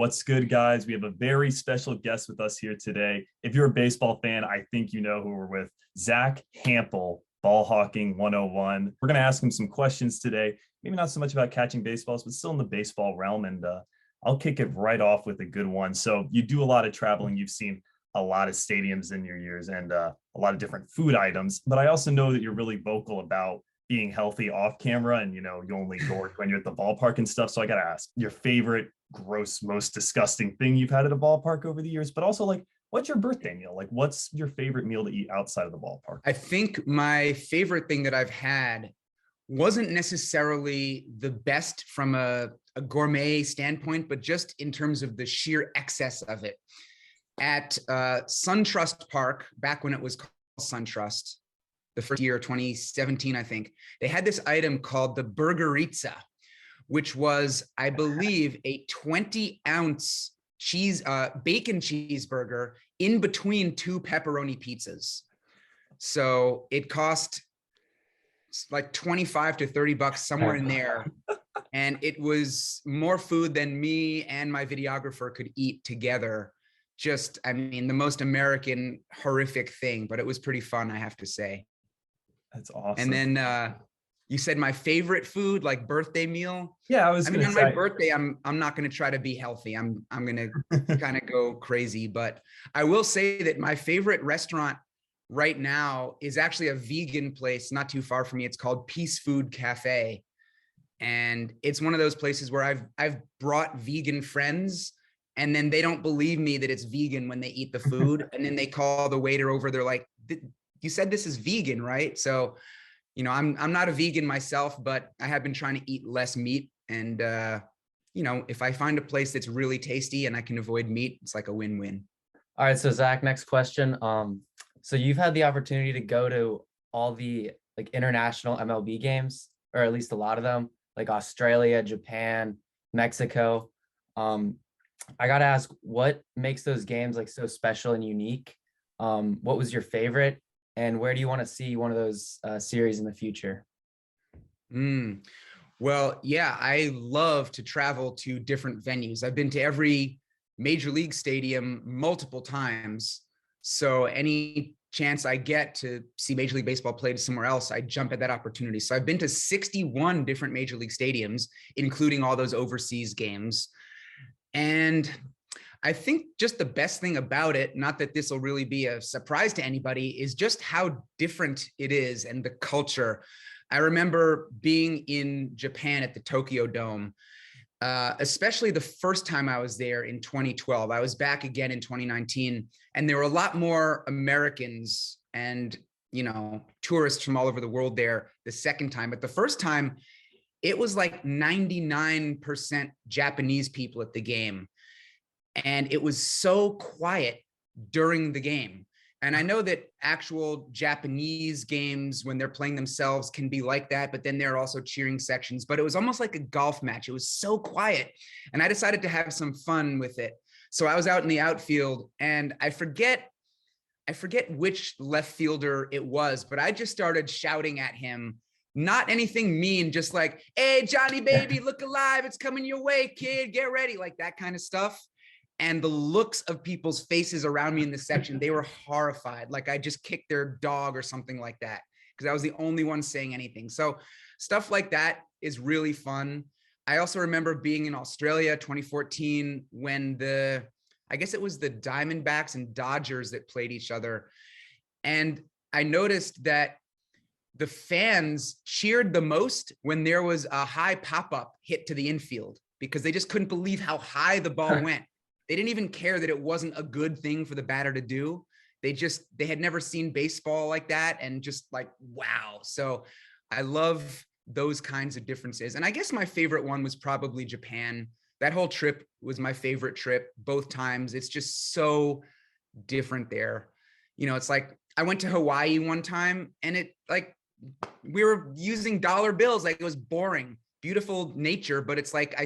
What's good, guys? We have a very special guest with us here today. If you're a baseball fan, I think you know who we're with. Zack Hample, Ballhawking 101. We're going to ask him some questions today. Maybe not so much about catching baseballs, but still in the baseball realm. And I'll kick it right off with a good one. So you do a lot of traveling. You've seen a lot of stadiums in your years and a lot of different food items. But I also know that you're really vocal about being healthy off camera, and you only gorge when you're at the ballpark and stuff. So I gotta ask, your favorite gross, most disgusting thing you've had at a ballpark over the years, but also like, what's your birthday meal? Like, what's your favorite meal to eat outside of the ballpark? I think my favorite thing that I've had wasn't necessarily the best from a gourmet standpoint, but just in terms of the sheer excess of it. At SunTrust Park, back when it was called SunTrust, the first year, 2017, I think, they had this item called the Burgeritza, which was, I believe, a 20-ounce bacon cheeseburger in between two pepperoni pizzas. So it cost like 25 to 30 bucks, somewhere in there. And it was more food than me and my videographer could eat together. Just, I mean, the most American horrific thing, but it was pretty fun, I have to say. That's awesome. And then you said my favorite food, like birthday meal. Yeah, I mean, on my birthday, I'm not going to try to be healthy. I'm going to kind of go crazy, but I will say that my favorite restaurant right now is actually a vegan place not too far from me. It's called Peace Food Cafe. And it's one of those places where I've brought vegan friends, and then they don't believe me that it's vegan when they eat the food. And then they call the waiter over. They're like, you said this is vegan, right? So, I'm not a vegan myself, but I have been trying to eat less meat. And, if I find a place that's really tasty and I can avoid meat, it's like a win-win. All right. So Zach, next question. So you've had the opportunity to go to all the like international MLB games, or at least a lot of them, like Australia, Japan, Mexico. I got to ask, what makes those games like so special and unique? What was your favorite? And where do you want to see one of those series in the future? Well, yeah, I love to travel to different venues. I've been to every major league stadium multiple times. So any chance I get to see Major League Baseball played somewhere else, I jump at that opportunity. So I've been to 61 different major league stadiums, including all those overseas games. And I think just the best thing about it, not that this will really be a surprise to anybody, is just how different it is and the culture. I remember being in Japan at the Tokyo Dome, especially the first time I was there in 2012. I was back again in 2019, and there were a lot more Americans and, tourists from all over the world there the second time. But the first time, it was like 99% Japanese people at the game. And it was so quiet during the game. And I know that actual Japanese games, when they're playing themselves, can be like that, but then there are also cheering sections. But it was almost like a golf match. It was so quiet. And I decided to have some fun with it. So I was out in the outfield, and I forget which left fielder it was, but I just started shouting at him. Not anything mean, just like, hey, Johnny baby, look alive. It's coming your way, kid. Get ready. Like that kind of stuff. And the looks of people's faces around me in the section, they were horrified. Like I just kicked their dog or something like that, because I was the only one saying anything. So stuff like that is really fun. I also remember being in Australia, 2014, when I guess it was the Diamondbacks and Dodgers that played each other. And I noticed that the fans cheered the most when there was a high pop-up hit to the infield, because they just couldn't believe how high the ball went. They didn't even care that it wasn't a good thing for the batter to do. They had never seen baseball like that, and just like, wow. So I love those kinds of differences. And I guess my favorite one was probably Japan. That whole trip was my favorite trip both times. It's just so different there. It's like I went to Hawaii one time, and it like we were using dollar bills. Like it was boring, beautiful nature, but it's like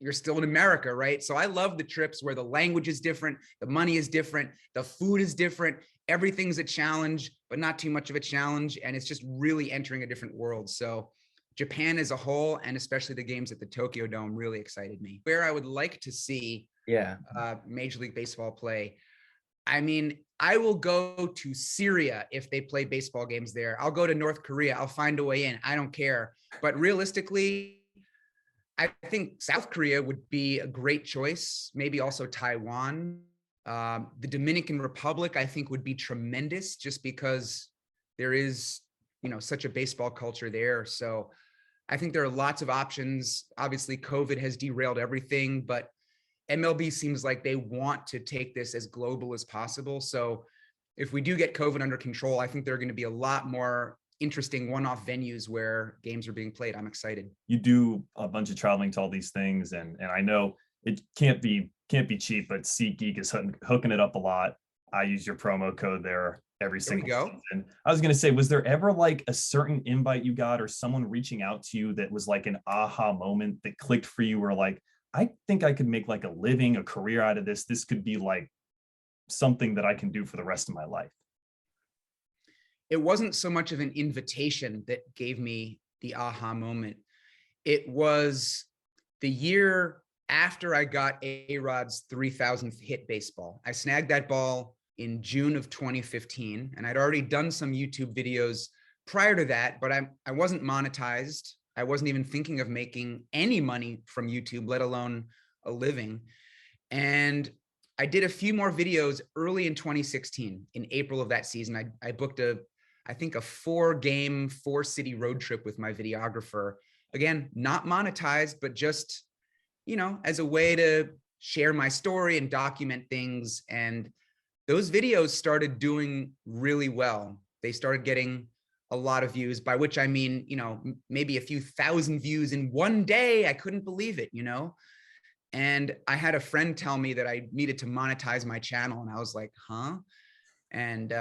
you're still in America, right? So I love the trips where the language is different, the money is different, the food is different, everything's a challenge, but not too much of a challenge. And it's just really entering a different world. So Japan as a whole, and especially the games at the Tokyo Dome, really excited me. Where I would like to see Yeah. Major League Baseball play. I mean, I will go to Syria if they play baseball games there. I'll go to North Korea. I'll find a way in. I don't care. But realistically, I think South Korea would be a great choice. Maybe also Taiwan. The Dominican Republic, I think, would be tremendous just because there is, such a baseball culture there. So I think there are lots of options. Obviously, COVID has derailed everything, but MLB seems like they want to take this as global as possible. So if we do get COVID under control, I think there are going to be a lot more interesting one-off venues where games are being played. I'm excited. You do a bunch of traveling to all these things, and I know it can't be cheap, but SeatGeek is hooking it up a lot. I use your promo code there every single season. I was going to say, was there ever like a certain invite you got or someone reaching out to you that was like an aha moment that clicked for you, where like, I think I could make like a living, a career out of this. This could be like something that I can do for the rest of my life? It wasn't so much of an invitation that gave me the aha moment. It was the year after I got A-Rod's 3,000th hit baseball. I snagged that ball in June of 2015, and I'd already done some YouTube videos prior to that, but I wasn't monetized. I wasn't even thinking of making any money from YouTube, let alone a living. And I did a few more videos early in 2016. In April of that season, I booked I think a 4-game, 4-city road trip with my videographer. Again, not monetized, but just, as a way to share my story and document things. And those videos started doing really well. They started getting a lot of views, by which I mean, maybe a few thousand views in one day. I couldn't believe it, And I had a friend tell me that I needed to monetize my channel. And I was like, huh? And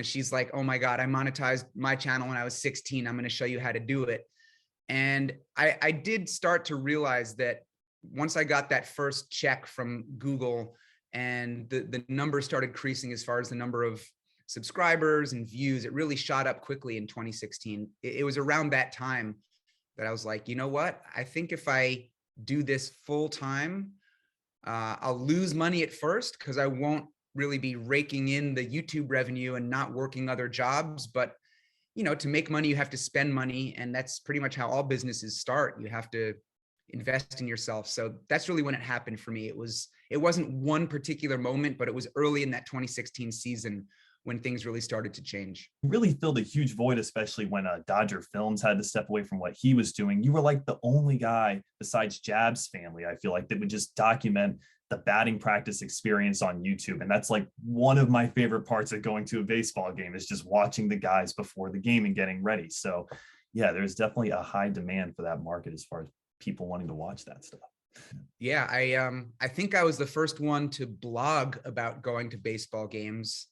she's like, oh my God, I monetized my channel when I was 16. I'm going to show you how to do it. And I did start to realize that once I got that first check from Google and the numbers started increasing as far as the number of subscribers and views, it really shot up quickly in 2016. It was around that time that I was like, you know what? I think if I do this full time, I'll lose money at first because I won't really be raking in the YouTube revenue and not working other jobs. But, to make money, you have to spend money. And that's pretty much how all businesses start. You have to invest in yourself. So that's really when it happened for me. It wasn't one particular moment, but it was early in that 2016 season when things really started to change. You really filled a huge void, especially when Dodger Films had to step away from what he was doing. You were like the only guy besides Jab's family, I feel like, that would just document the batting practice experience on YouTube. And that's like one of my favorite parts of going to a baseball game, is just watching the guys before the game and getting ready. So yeah, there's definitely a high demand for that market as far as people wanting to watch that stuff. Yeah, I think I was the first one to blog about going to baseball games.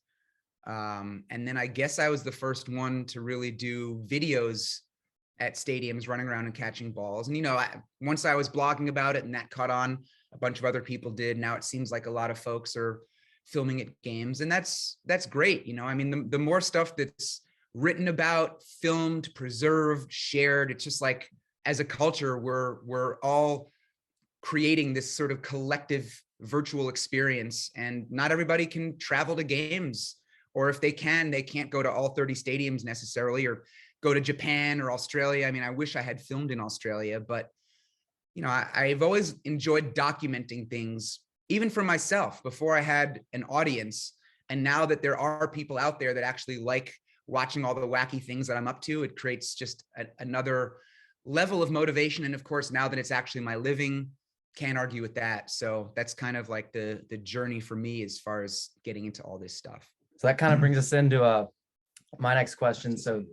And then I guess I was the first one to really do videos at stadiums, running around and catching balls. And, once I was blogging about it and that caught on, a bunch of other people did. Now it seems like a lot of folks are filming at games, and that's great. I mean, the more stuff that's written about, filmed, preserved, shared, it's just like, as a culture, we're all creating this sort of collective virtual experience, and not everybody can travel to games. Or if they can, they can't go to all 30 stadiums necessarily, or go to Japan or Australia. I mean, I wish I had filmed in Australia, but, I've always enjoyed documenting things, even for myself, before I had an audience. And now that there are people out there that actually like watching all the wacky things that I'm up to, it creates just another level of motivation. And of course, now that it's actually my living, can't argue with that. So that's kind of like the journey for me as far as getting into all this stuff. So that kind of brings us into my next question. So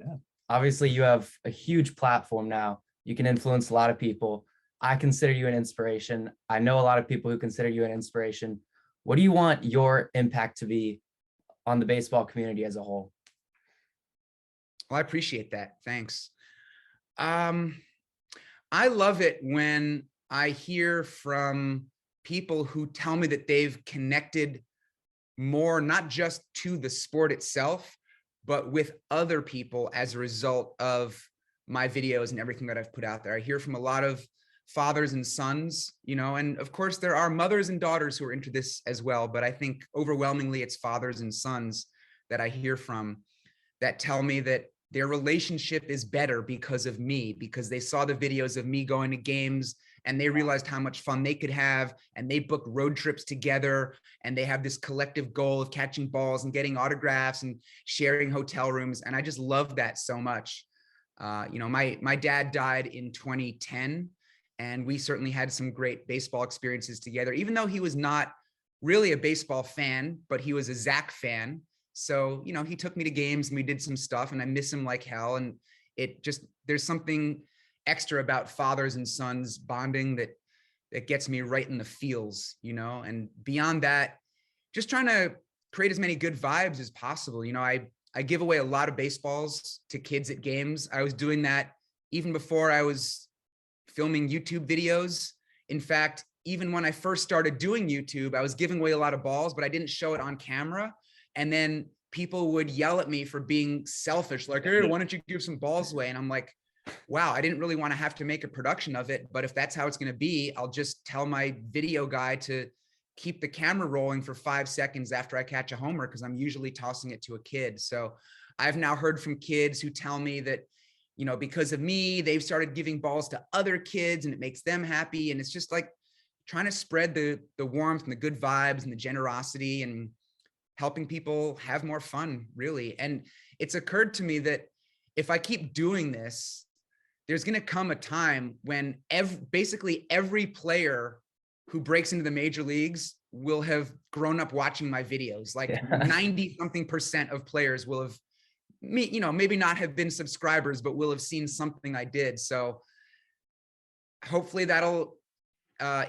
obviously you have a huge platform now. You can influence a lot of people. I consider you an inspiration. I know a lot of people who consider you an inspiration. What do you want your impact to be on the baseball community as a whole? Well, I appreciate that. Thanks. I love it when I hear from people who tell me that they've connected more, not just to the sport itself, but with other people as a result of my videos and everything that I've put out there. I hear from a lot of fathers and sons, and of course there are mothers and daughters who are into this as well. But I think overwhelmingly it's fathers and sons that I hear from that tell me that their relationship is better because of me, because they saw the videos of me going to games and they realized how much fun they could have, and they book road trips together, and they have this collective goal of catching balls and getting autographs and sharing hotel rooms. And I just love that so much. My dad died in 2010, and we certainly had some great baseball experiences together, even though he was not really a baseball fan, but he was a Zack fan. So, he took me to games and we did some stuff, and I miss him like hell. And there's something extra about fathers and sons bonding that gets me right in the feels, and beyond that, just trying to create as many good vibes as possible. I give away a lot of baseballs to kids at games. I was doing that even before I was filming YouTube videos. In fact, even when I first started doing YouTube, I was giving away a lot of balls, but I didn't show it on camera. And then people would yell at me for being selfish, like, hey, why don't you give some balls away? And I'm like, wow, I didn't really want to have to make a production of it. But if that's how it's going to be, I'll just tell my video guy to keep the camera rolling for 5 seconds after I catch a homer, because I'm usually tossing it to a kid. So I've now heard from kids who tell me that, because of me, they've started giving balls to other kids and it makes them happy. And it's just like trying to spread the warmth and the good vibes and the generosity and helping people have more fun, really. And it's occurred to me that if I keep doing this, there's going to come a time when basically every player who breaks into the major leagues will have grown up watching my videos. Like 90-something% of players will have maybe not have been subscribers, but will have seen something I did. So hopefully that'll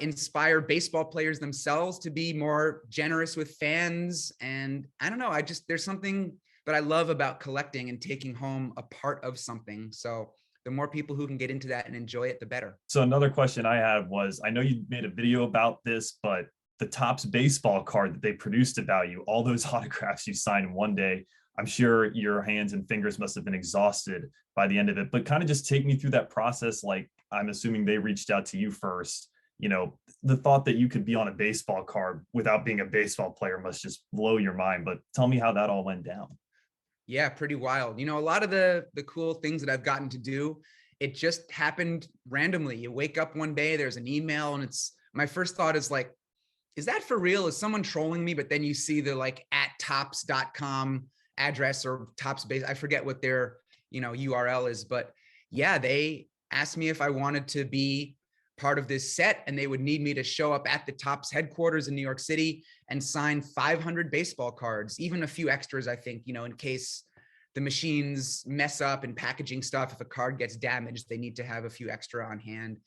inspire baseball players themselves to be more generous with fans. And I don't know, there's something that I love about collecting and taking home a part of something. So the more people who can get into that and enjoy it, the better. So another question I had was, I know you made a video about this, but the Topps baseball card that they produced about you, all those autographs you signed in one day, I'm sure your hands and fingers must have been exhausted by the end of it. But kind of just take me through that process. Like, I'm assuming they reached out to you first. The thought that you could be on a baseball card without being a baseball player must just blow your mind. But tell me how that all went down. Yeah, pretty wild. A lot of the cool things that I've gotten to do, it just happened randomly. You wake up one day, there's an email, and my first thought is like, is that for real? Is someone trolling me? But then you see the like @topps.com address or Topps base. I forget what their, URL is, but yeah, they asked me if I wanted to be part of this set, and they would need me to show up at the Topps headquarters in New York City and sign 500 baseball cards, even a few extras, I think, in case the machines mess up and packaging stuff. If a card gets damaged, they need to have a few extra on hand.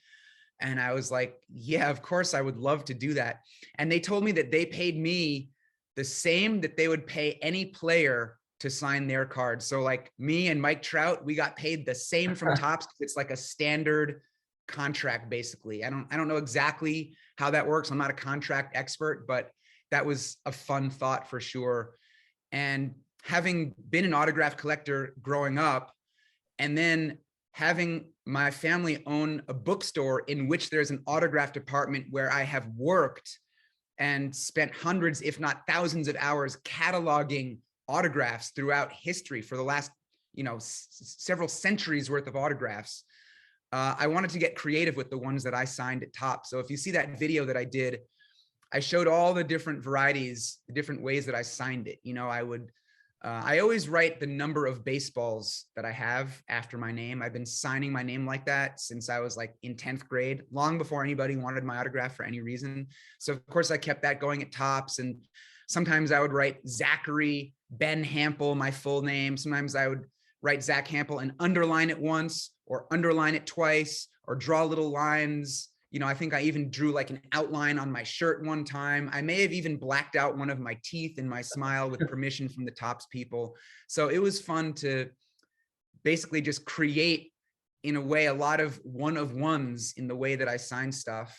And I was like, yeah, of course I would love to do that. And they told me that they paid me the same that they would pay any player to sign their card. So like me and Mike Trout, we got paid the same from Topps. It's like a standard contract, basically. I don't know exactly how that works. I'm not a contract expert, but that was a fun thought for sure. And having been an autograph collector growing up, and then having my family own a bookstore in which there's an autograph department where I have worked and spent hundreds, if not thousands of hours cataloging autographs throughout history for the last, several centuries worth of autographs. I wanted to get creative with the ones that I signed at Topps. So if you see that video that I did, I showed all the different varieties, the different ways that I signed it. I always write the number of baseballs that I have after my name. I've been signing my name like that since I was like in 10th grade, long before anybody wanted my autograph for any reason. So of course I kept that going at Topps, and sometimes I would write Zachary Ben Hample, my full name. Sometimes I would write Zack Hample and underline it once or underline it twice or draw little lines. I think I even drew like an outline on my shirt one time. I may have even blacked out one of my teeth in my smile with permission from the Topps people. So it was fun to basically just create, in a way, a lot of one-of-ones in the way that I sign stuff.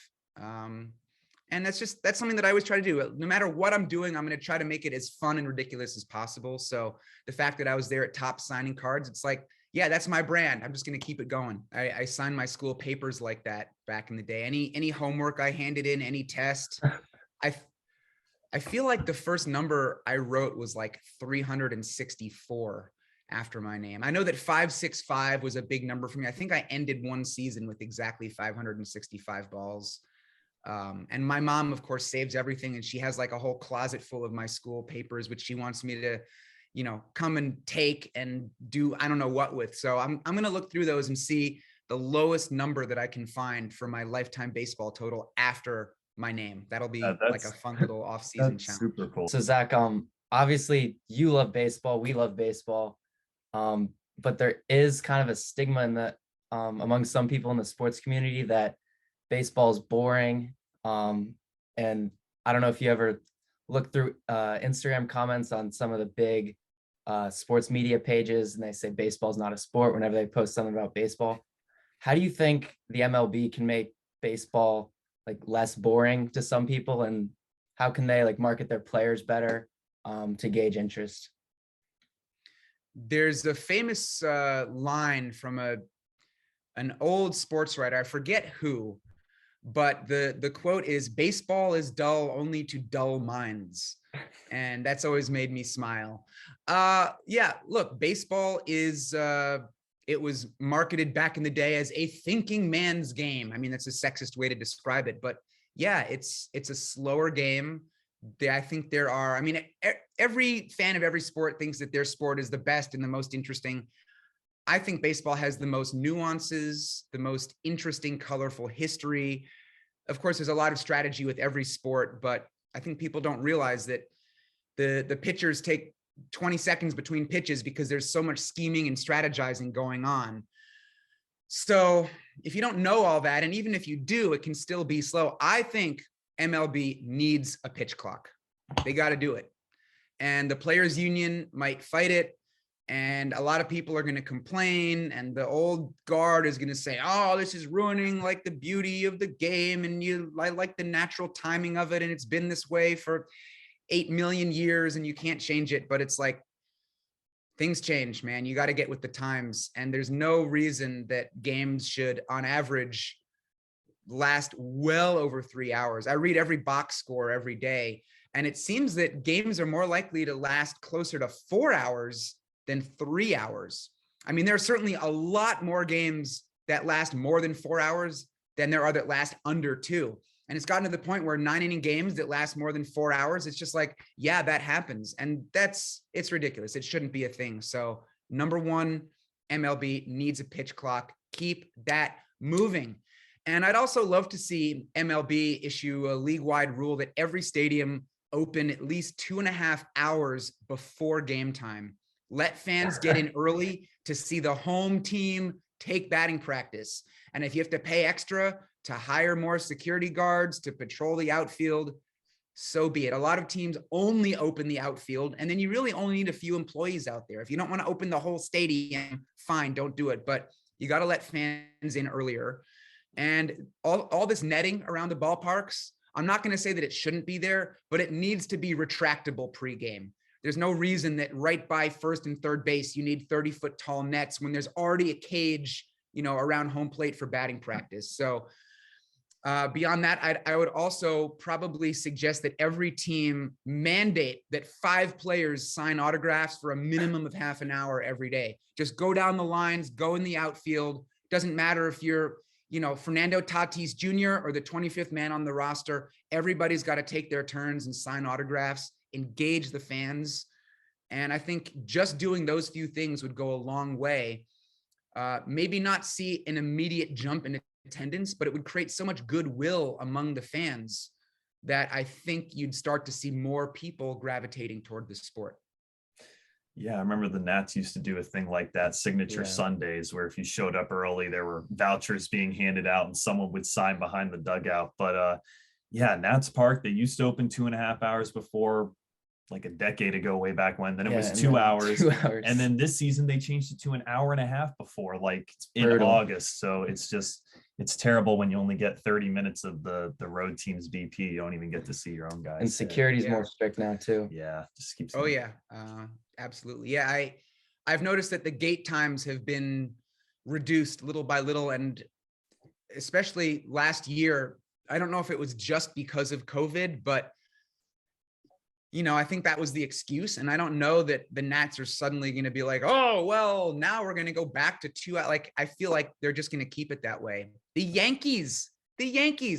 And that's something that I always try to do. No matter what I'm doing, I'm going to try to make it as fun and ridiculous as possible. So the fact that I was there at Topps signing cards, it's like yeah, that's my brand. I'm just going to keep it going. I signed my school papers like that back in the day. Any homework I handed in, any test, I feel like the first number I wrote was like 364 after my name. I know that 565 was a big number for me. I think I ended one season with exactly 565 balls. And my mom, of course, saves everything. And she has like a whole closet full of my school papers, which she wants me to, come and take and do, I don't know what with. So I'm going to look through those and see the lowest number that I can find for my lifetime baseball total after my name. That'll be like a fun little off-season challenge. Super cool. So Zach, obviously you love baseball, we love baseball, but there is kind of a stigma in that among some people in the sports community that baseball is boring. And I don't know if you ever look through Instagram comments on some of the big sports media pages, and they say baseball is not a sport whenever they post something about baseball. How do you think the MLB can make baseball like less boring to some people, and how can they like market their players better to gauge interest? There's a famous line from an old sports writer, I forget who, but the quote is, "Baseball is dull only to dull minds." And that's always made me smile. Yeah, look, baseball is it was marketed back in the day as a thinking man's game. I mean, that's a sexist way to describe it, but yeah, it's a slower game. I think there are, I mean, every fan of every sport thinks that their sport is the best and the most interesting. I think baseball has the most nuances, the most interesting, colorful history. Of course, there's a lot of strategy with every sport, but I think people don't realize that the pitchers take 20 seconds between pitches because there's so much scheming and strategizing going on. So if you don't know all that, and even if you do, it can still be slow. I think MLB needs a pitch clock. They got to do it. And the players union might fight it. And a lot of people are going to complain, and the old guard is going to say, oh, this is ruining like the beauty of the game. And I like the natural timing of it. And it's been this way for 8 million years and you can't change it. But it's like, things change, man. You got to get with the times. And there's no reason that games should, on average, last well over 3 hours. I read every box score every day, and it seems that games are more likely to last closer to 4 hours than 3 hours. I mean, there are certainly a lot more games that last more than 4 hours than there are that last under 2. And it's gotten to the point where 9-inning games that last more than 4 hours, it's just like, yeah, that happens. And it's ridiculous. It shouldn't be a thing. So number one, MLB needs a pitch clock. Keep that moving. And I'd also love to see MLB issue a league-wide rule that every stadium open at least 2.5 hours before game time. Let fans get in early to see the home team take batting practice. And if you have to pay extra to hire more security guards to patrol the outfield, so be it. A lot of teams only open the outfield, and then you really only need a few employees out there. If you don't want to open the whole stadium, fine, don't do it. But you got to let fans in earlier. And all this netting around the ballparks, I'm not going to say that it shouldn't be there, but it needs to be retractable pregame. There's no reason that right by first and third base, you need 30-foot tall nets when there's already a cage, around home plate for batting practice. So beyond that, I would also probably suggest that every team mandate that 5 players sign autographs for a minimum of half an hour every day. Just go down the lines, go in the outfield. Doesn't matter if you're, Fernando Tatis Jr. or the 25th man on the roster. Everybody's got to take their turns and sign autographs, engage the fans. And I think just doing those few things would go a long way. Maybe not see an immediate jump in attendance, but it would create so much goodwill among the fans that I think you'd start to see more people gravitating toward the sport. Yeah, I remember the Nats used to do a thing like that, signature Sundays, where if you showed up early, there were vouchers being handed out and someone would sign behind the dugout. But Nats Park, they used to open 2.5 hours before, like a decade ago, way back when. Then it was 2 hours. 2 hours. And then this season, they changed it to an hour and a half before, like in Brutal. August. So it's terrible when you only get 30 minutes of the road team's BP. You don't even get to see your own guys. And security's more strict now too. Yeah, just keeps. Oh yeah, absolutely. Yeah, I've noticed that the gate times have been reduced little by little. And especially last year, I don't know if it was just because of COVID, but I think that was the excuse. And I don't know that the Nats are suddenly going to be like, oh, well, now we're going to go back to 2 hours. Like, I feel like they're just going to keep it that way. The Yankees,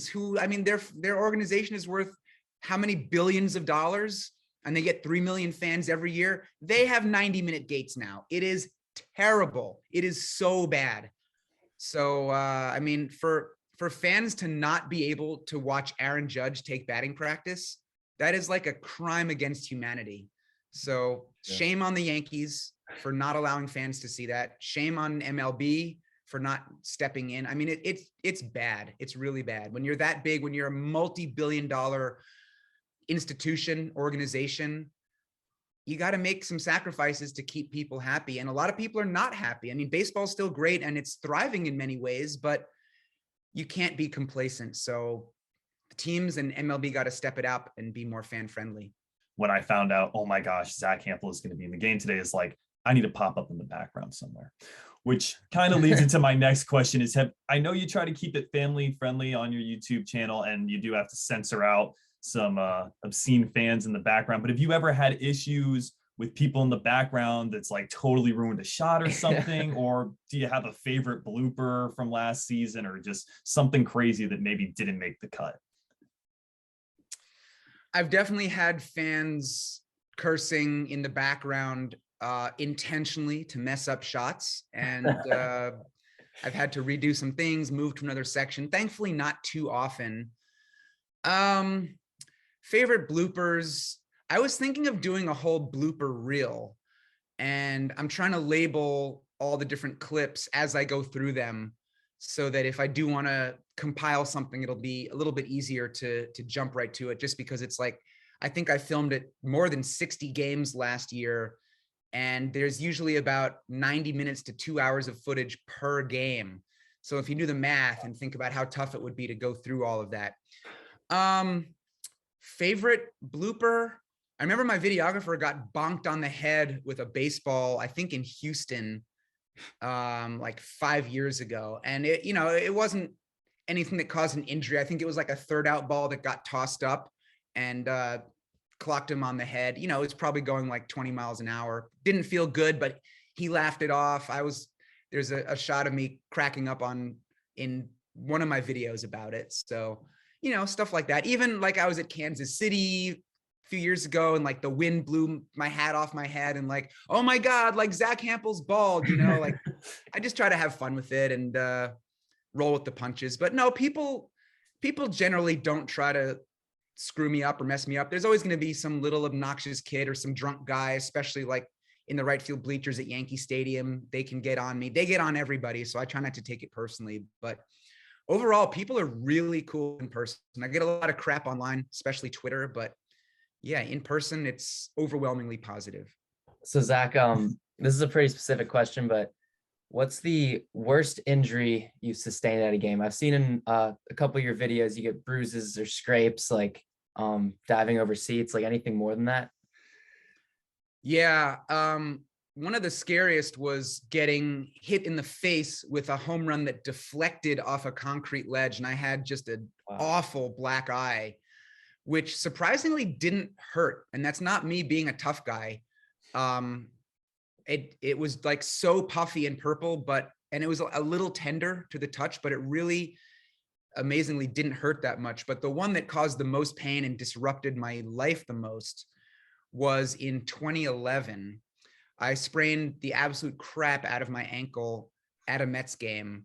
who, I mean, their organization is worth how many billions of dollars, and they get 3 million fans every year. They have 90-minute gates now. It is terrible. It is so bad. So, I mean, for fans to not be able to watch Aaron Judge take batting practice, that is like a crime against humanity. So shame on the Yankees for not allowing fans to see that. Shame on MLB for not stepping in. I mean, it's bad. It's really bad. When you're that big, when you're a multi-billion-dollar institution, organization, you got to make some sacrifices to keep people happy. And a lot of people are not happy. I mean, baseball's still great and it's thriving in many ways, but you can't be complacent. So the teams and MLB got to step it up and be more fan friendly. When I found out, oh my gosh, Zack Hample is going to be in the game today, it's like, I need to pop up in the background somewhere, which kind of leads into my next question is, I know you try to keep it family friendly on your YouTube channel and you do have to censor out some obscene fans in the background, but have you ever had issues with people in the background that's like totally ruined a shot or something? Or do you have a favorite blooper from last season or just something crazy that maybe didn't make the cut? I've definitely had fans cursing in the background intentionally to mess up shots. And I've had to redo some things, move to another section. Thankfully, not too often. Favorite bloopers. I was thinking of doing a whole blooper reel, and I'm trying to label all the different clips as I go through them so that if I do want to compile something, it'll be a little bit easier to jump right to it, just because it's like, I think I filmed it more than 60 games last year, and there's usually about 90 minutes to 2 hours of footage per game. So if you do the math and think about how tough it would be to go through all of that. Favorite blooper. I remember my videographer got bonked on the head with a baseball, I think in Houston, like 5 years ago. And it wasn't anything that caused an injury. I think it was like a third out ball that got tossed up and clocked him on the head. It's probably going like 20 miles an hour. Didn't feel good, but he laughed it off. There's a shot of me cracking up in one of my videos about it. So, stuff like that. Even like I was at Kansas City a few years ago and like the wind blew my hat off my head and like, oh my God, like Zack Hample's bald, like I just try to have fun with it and roll with the punches. But no, people generally don't try to screw me up or mess me up. There's always going to be some little obnoxious kid or some drunk guy, especially like in the right field bleachers at Yankee Stadium. They can get on me. They get on everybody. So I try not to take it personally, but overall, people are really cool in person. I get a lot of crap online, especially Twitter, but yeah, in person, it's overwhelmingly positive. So Zach, this is a pretty specific question, but what's the worst injury you've sustained at a game? I've seen in a couple of your videos, you get bruises or scrapes, like diving over seats, like anything more than that? Yeah. One of the scariest was getting hit in the face with a home run that deflected off a concrete ledge. And I had just an awful black eye, which surprisingly didn't hurt. And that's not me being a tough guy. It was like so puffy and purple, and it was a little tender to the touch, but it really amazingly didn't hurt that much. But the one that caused the most pain and disrupted my life the most was in 2011. I sprained the absolute crap out of my ankle at a Mets game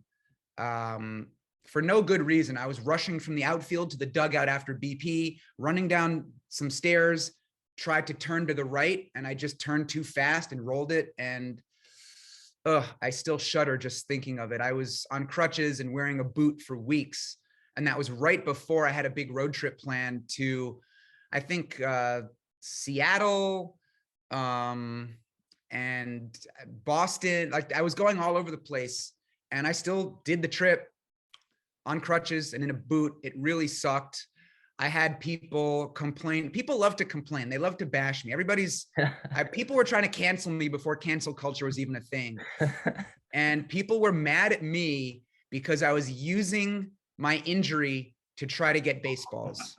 for no good reason. I was rushing from the outfield to the dugout after BP, running down some stairs, tried to turn to the right, and I just turned too fast and rolled it. And I still shudder just thinking of it. I was on crutches and wearing a boot for weeks. And that was right before I had a big road trip planned to, I think, Seattle, and Boston. Like I was going all over the place, and I still did the trip on crutches and in a boot. It really sucked. I had people complain. People love to complain. They love to bash me. People were trying to cancel me before cancel culture was even a thing. And people were mad at me because I was using my injury to try to get baseballs.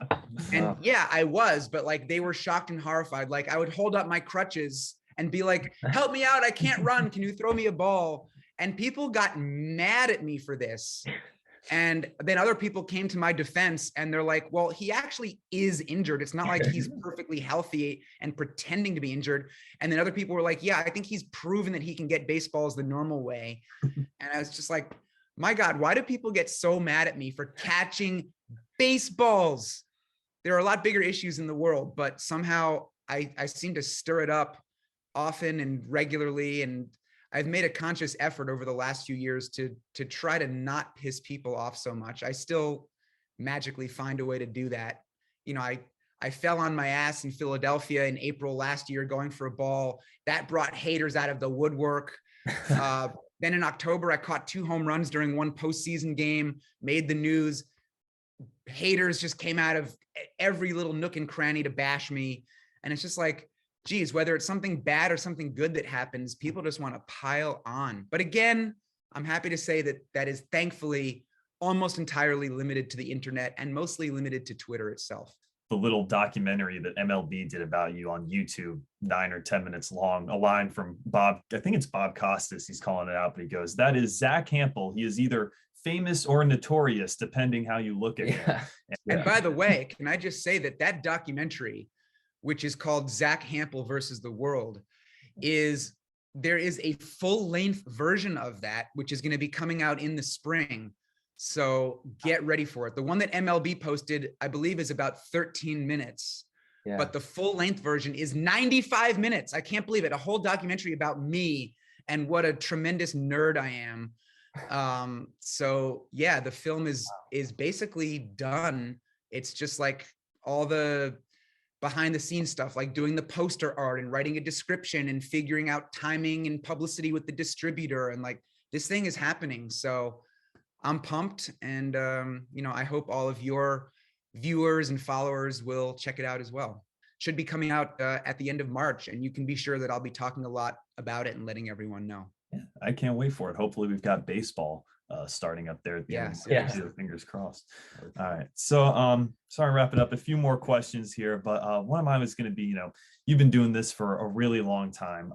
And yeah, I was, but like they were shocked and horrified. Like I would hold up my crutches and be like, help me out. I can't run. Can you throw me a ball? And people got mad at me for this. And then other people came to my defense and they're like, well, he actually is injured. It's not like he's perfectly healthy and pretending to be injured. And then other people were like, yeah, I think he's proven that he can get baseballs the normal way. And I was just like, my God, why do people get so mad at me for catching baseballs? There are a lot bigger issues in the world, but somehow I seem to stir it up often and regularly. And I've made a conscious effort over the last few years to try to not piss people off so much. I still magically find a way to do that. You know, I fell on my ass in Philadelphia in April last year going for a ball. That brought haters out of the woodwork. Then in October, I caught 2 home runs during one postseason game, made the news. Haters just came out of every little nook and cranny to bash me. And it's just like, geez, whether it's something bad or something good that happens, people just want to pile on. But again, I'm happy to say that that is thankfully almost entirely limited to the internet and mostly limited to Twitter itself. The little documentary that MLB did about you on YouTube, 9 or 10 minutes long, a line from Bob, I think it's Bob Costas, he's calling it out, but he goes, that is Zack Hample. He is either famous or notorious, depending how you look at him. And by the way, can I just say that documentary, which is called Zack Hample versus the World, there is a full-length version of that, which is going to be coming out in the spring. So get ready for it. The one that MLB posted, I believe, is about 13 minutes, but the full-length version is 95 minutes. I can't believe it. A whole documentary about me and what a tremendous nerd I am. So yeah, the film is basically done. It's just like all the behind the scenes stuff, like doing the poster art and writing a description and figuring out timing and publicity with the distributor. And like, this thing is happening. So I'm pumped. And, you know, I hope all of your viewers and followers will check it out as well. Should be coming out at the end of March, and you can be sure that I'll be talking a lot about it and letting everyone know. Yeah, I can't wait for it. Hopefully we've got baseball starting up there at the end. Fingers crossed. All right. So sorry to wrap it up. A few more questions here, but one of mine was going to be, you know, you've been doing this for a really long time.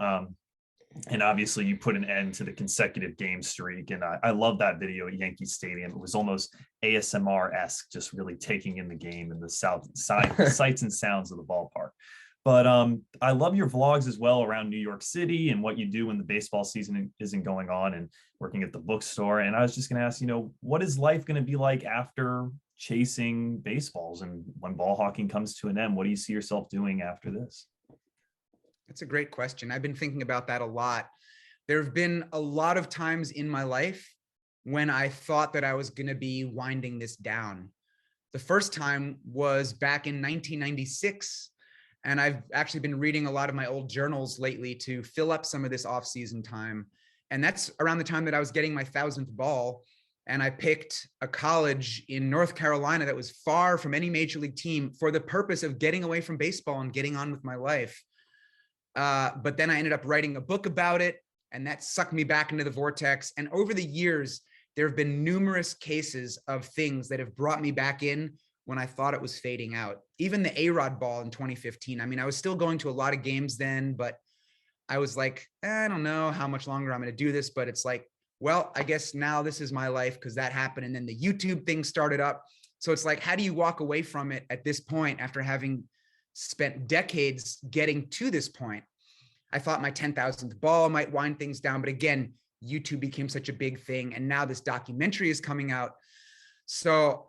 And obviously you put an end to the consecutive game streak. And I love that video at Yankee Stadium. It was almost ASMR-esque, just really taking in the game and the sights and sounds of the ballpark. But I love your vlogs as well around New York City and what you do when the baseball season isn't going on and working at the bookstore. And I was just going to ask, you know, what is life going to be like after chasing baseballs, and when ball hawking comes to an end? What do you see yourself doing after this? That's a great question. I've been thinking about that a lot. There have been a lot of times in my life when I thought that I was going to be winding this down. The first time was back in 1996. And I've actually been reading a lot of my old journals lately to fill up some of this off-season time. And that's around the time that I was getting my 1000th ball. And I picked a college in North Carolina that was far from any major league team for the purpose of getting away from baseball and getting on with my life. But then I ended up writing a book about it, and that sucked me back into the vortex. And over the years, there have been numerous cases of things that have brought me back in when I thought it was fading out. Even the A-Rod ball in 2015. I mean, I was still going to a lot of games then, but I was like, I don't know how much longer I'm going to do this, but it's like, well, I guess now this is my life because that happened. And then the YouTube thing started up. So it's like, how do you walk away from it at this point after having spent decades getting to this point? I thought my 10,000th ball might wind things down, but again, YouTube became such a big thing. And now this documentary is coming out. So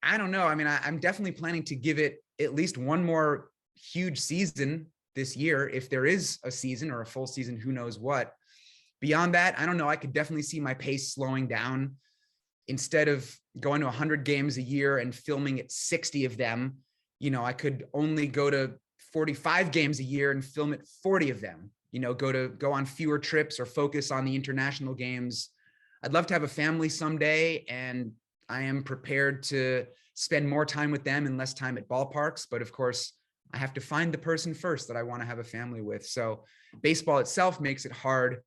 I don't know. I mean, I'm definitely planning to give it at least one more huge season this year. If there is a season or a full season, who knows what. Beyond that, I don't know. I could definitely see my pace slowing down. Instead of going to 100 games a year and filming at 60 of them, you know, I could only go to 45 games a year and film at 40 of them, you know, go on fewer trips or focus on the international games. I'd love to have a family someday, and I am prepared to spend more time with them and less time at ballparks. But of course, I have to find the person first that I want to have a family with. So baseball itself makes it hard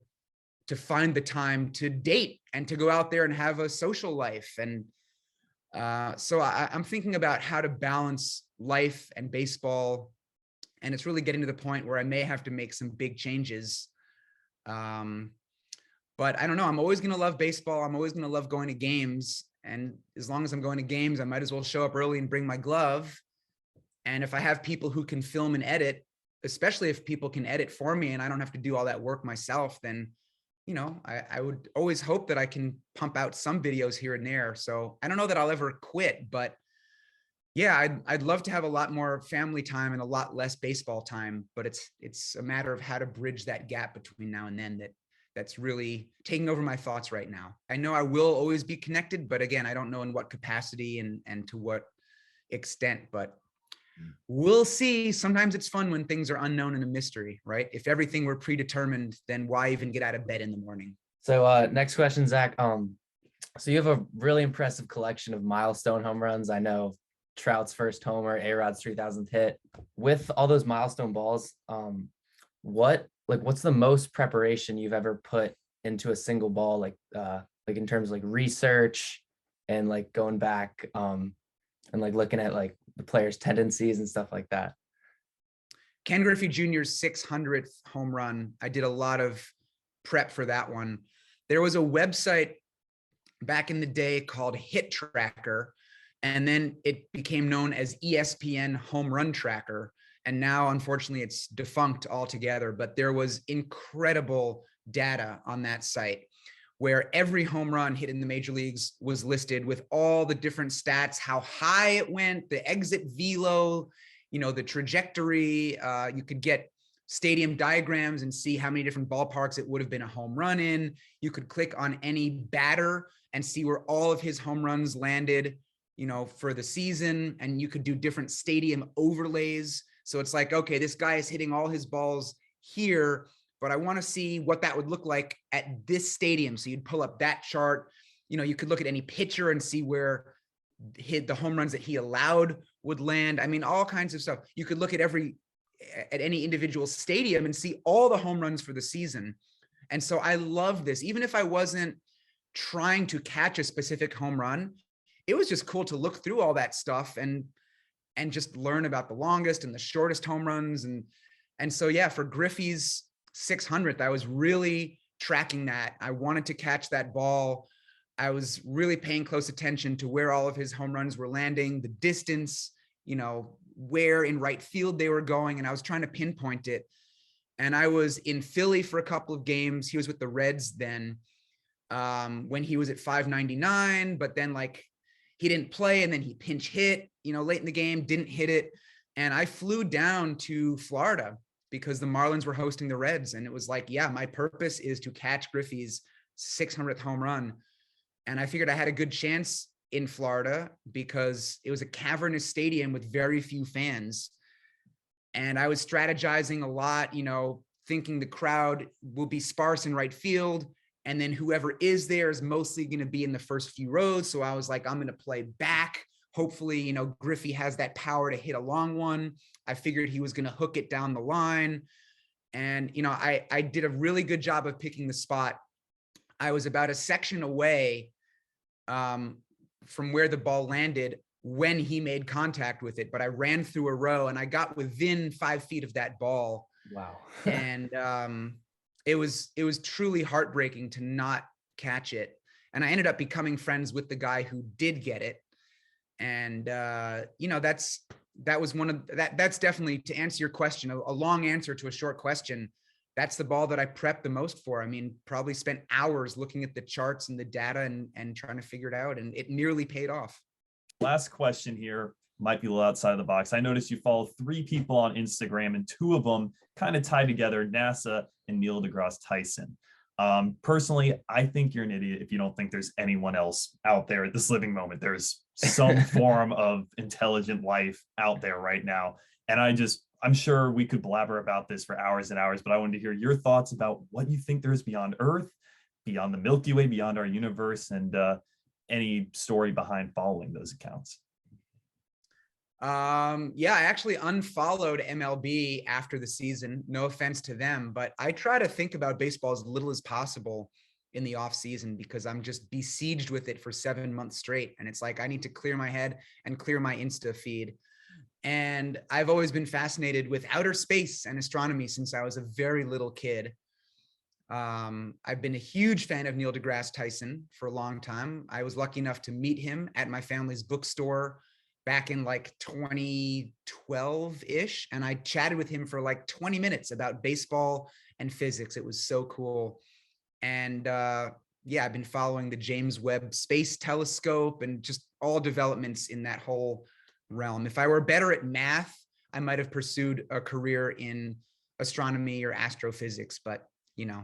to find the time to date and to go out there and have a social life. And so I'm thinking about how to balance life and baseball. And it's really getting to the point where I may have to make some big changes. But I don't know. I'm always going to love baseball. I'm always going to love going to games. And as long as I'm going to games, I might as well show up early and bring my glove. And if I have people who can film and edit, especially if people can edit for me and I don't have to do all that work myself, then, you know, I would always hope that I can pump out some videos here and there. So I don't know that I'll ever quit, but yeah, I'd love to have a lot more family time and a lot less baseball time, but it's a matter of how to bridge that gap between now and then that's really taking over my thoughts right now. I know I will always be connected, but again, I don't know in what capacity and to what extent, but we'll see. Sometimes it's fun when things are unknown and a mystery, right? If everything were predetermined, then why even get out of bed in the morning? So next question, Zach. So you have a really impressive collection of milestone home runs. I know Trout's first homer, A-Rod's 3,000th hit. With all those milestone balls, what's the most preparation you've ever put into a single ball, like in terms of like research and like going back and like looking at like the player's tendencies and stuff like that? Ken Griffey Jr.'s 600th home run. I did a lot of prep for that one. There was a website back in the day called Hit Tracker, and then it became known as ESPN Home Run Tracker. And now, unfortunately, it's defunct altogether. But there was incredible data on that site where every home run hit in the major leagues was listed with all the different stats, how high it went, the exit velo, you know, the trajectory. You could get stadium diagrams and see how many different ballparks it would have been a home run in. You could click on any batter and see where all of his home runs landed, you know, for the season. And you could do different stadium overlays. So it's like, okay, this guy is hitting all his balls here, but I want to see what that would look like at this stadium. So you'd pull up that chart. You know, you could look at any pitcher and see where the home runs that he allowed would land. I mean, all kinds of stuff. You could look at any individual stadium and see all the home runs for the season. And so I love this. Even if I wasn't trying to catch a specific home run, it was just cool to look through all that stuff and just learn about the longest and the shortest home runs. And so, yeah, for Griffey's 600th, I was really tracking that. I wanted to catch that ball. I was really paying close attention to where all of his home runs were landing, the distance, you know, where in right field they were going. And I was trying to pinpoint it. And I was in Philly for a couple of games. He was with the Reds then, when he was at 599, but then like he didn't play and then he pinch hit, you know, late in the game, didn't hit it. And I flew down to Florida because the Marlins were hosting the Reds. And it was like, yeah, my purpose is to catch Griffey's 600th home run. And I figured I had a good chance in Florida because it was a cavernous stadium with very few fans. And I was strategizing a lot, you know, thinking the crowd will be sparse in right field. And then whoever is there is mostly going to be in the first few rows. So I was like, I'm going to play back. Hopefully, you know, Griffey has that power to hit a long one. I figured he was going to hook it down the line. And, you know, I did a really good job of picking the spot. I was about a section away from where the ball landed when he made contact with it, but I ran through a row and I got within 5 feet of that ball. Wow. And it was truly heartbreaking to not catch it. And I ended up becoming friends with the guy who did get it. And you know, that's definitely, to answer your question, a long answer to a short question. That's the ball that I prepped the most for. I mean, probably spent hours looking at the charts and the data and trying to figure it out, and it nearly paid off. Last question here might be a little outside of the box. I noticed you follow 3 people on Instagram, and 2 of them kind of tie together, NASA and Neil deGrasse Tyson. Personally, I think you're an idiot if you don't think there's anyone else out there at this living moment. There's some form of intelligent life out there right now. And I'm sure we could blabber about this for hours and hours, but I wanted to hear your thoughts about what you think there is beyond Earth, beyond the Milky Way, beyond our universe, and any story behind following those accounts. Yeah, I actually unfollowed MLB after the season. No offense to them, but I try to think about baseball as little as possible in the off season because I'm just besieged with it for 7 months straight. And it's like, I need to clear my head and clear my Insta feed. And I've always been fascinated with outer space and astronomy since I was a very little kid. I've been a huge fan of Neil deGrasse Tyson for a long time. I was lucky enough to meet him at my family's bookstore back in like 2012-ish. And I chatted with him for like 20 minutes about baseball and physics. It was so cool. And yeah, I've been following the James Webb Space Telescope and just all developments in that whole realm. If I were better at math, I might have pursued a career in astronomy or astrophysics, but you know,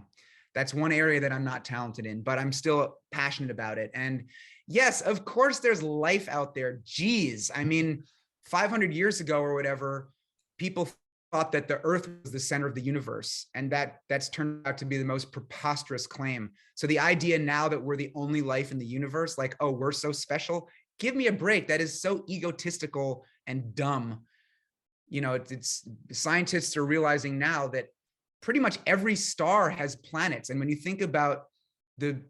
that's one area that I'm not talented in, but I'm still passionate about it. And yes, of course there's life out there. Geez, I mean, 500 years ago or whatever, people thought that the earth was the center of the universe. And that's turned out to be the most preposterous claim. So the idea now that we're the only life in the universe, like, oh, we're so special, give me a break. That is so egotistical and dumb. You know, it's scientists are realizing now that pretty much every star has planets. And when you think about the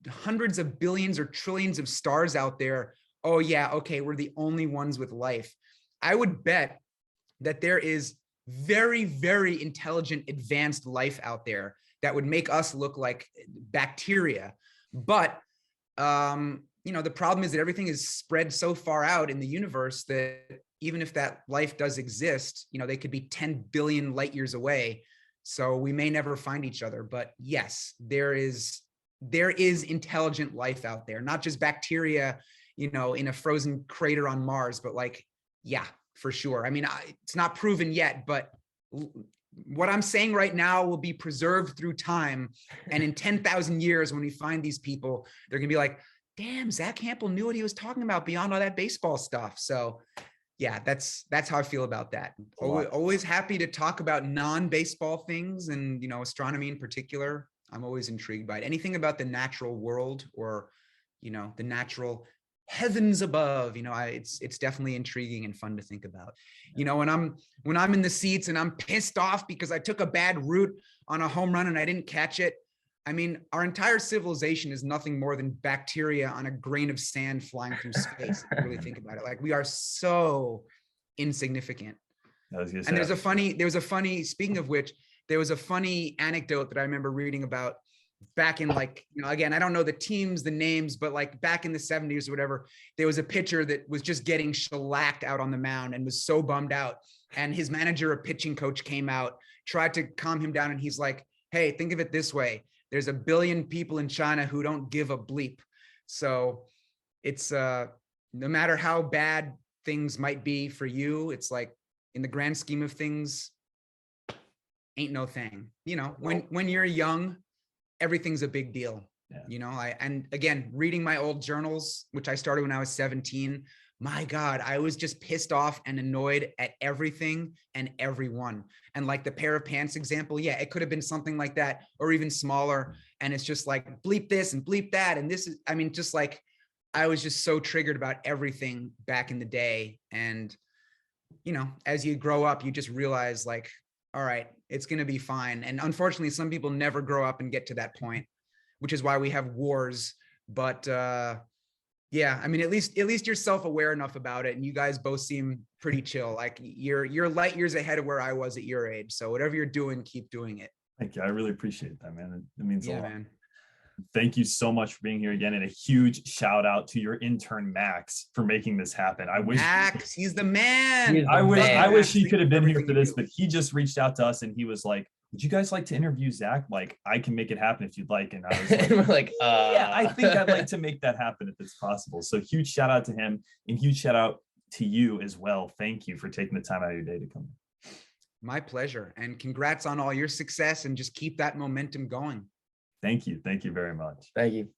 hundreds of billions or trillions of stars out there, oh yeah, okay, we're the only ones with life. I would bet that there is very, very intelligent, advanced life out there that would make us look like bacteria. But, you know, the problem is that everything is spread so far out in the universe that even if that life does exist, you know, they could be 10 billion light years away. So we may never find each other, but yes, there is intelligent life out there, not just bacteria, you know, in a frozen crater on Mars, but like, yeah, for sure. I mean, it's not proven yet, but what I'm saying right now will be preserved through time. And in 10,000 years, when we find these people, they're gonna be like, damn, Zack Hample knew what he was talking about beyond all that baseball stuff. So yeah, that's how I feel about that. Always happy to talk about non-baseball things and, you know, astronomy in particular. I'm always intrigued by it. Anything about the natural world or, you know, the natural heavens above, you know, it's definitely intriguing and fun to think about. You know, when I'm in the seats and I'm pissed off because I took a bad route on a home run and I didn't catch it. I mean, our entire civilization is nothing more than bacteria on a grain of sand flying through space. If you really think about it, like we are so insignificant. And there's a funny, speaking of which, there was a funny anecdote that I remember reading about back in, like, you know, again, I don't know the teams, the names, but like back in the 70s or whatever, there was a pitcher that was just getting shellacked out on the mound and was so bummed out. And his manager, a pitching coach, came out, tried to calm him down. And he's like, hey, think of it this way. There's a billion people in China who don't give a bleep. So it's no matter how bad things might be for you, it's like in the grand scheme of things, ain't no thing. You know, when you're young, everything's a big deal. Yeah. You know, and again, reading my old journals, which I started when I was 17, my God, I was just pissed off and annoyed at everything and everyone. And like the pair of pants example, yeah, it could have been something like that or even smaller. And it's just like bleep this and bleep that. And this is, I mean, just like, I was just so triggered about everything back in the day. And, you know, as you grow up, you just realize like, all right, it's going to be fine. And unfortunately, some people never grow up and get to that point, which is why we have wars. But yeah, I mean, at least you're self-aware enough about it. And you guys both seem pretty chill. Like you're light years ahead of where I was at your age. So whatever you're doing, keep doing it. Thank you. I really appreciate that, man. It means a lot. Man. Thank you so much for being here again. And a huge shout out to your intern, Max, for making this happen. I wish Max, he's the man. I wish he could have been here for this, but he just reached out to us and he was like, would you guys like to interview Zack? Like, I can make it happen if you'd like. And I was like, we're like, yeah, I think I'd like to make that happen if it's possible. So huge shout out to him and huge shout out to you as well. Thank you for taking the time out of your day to come. My pleasure. And congrats on all your success and just keep that momentum going. Thank you. Thank you very much. Thank you.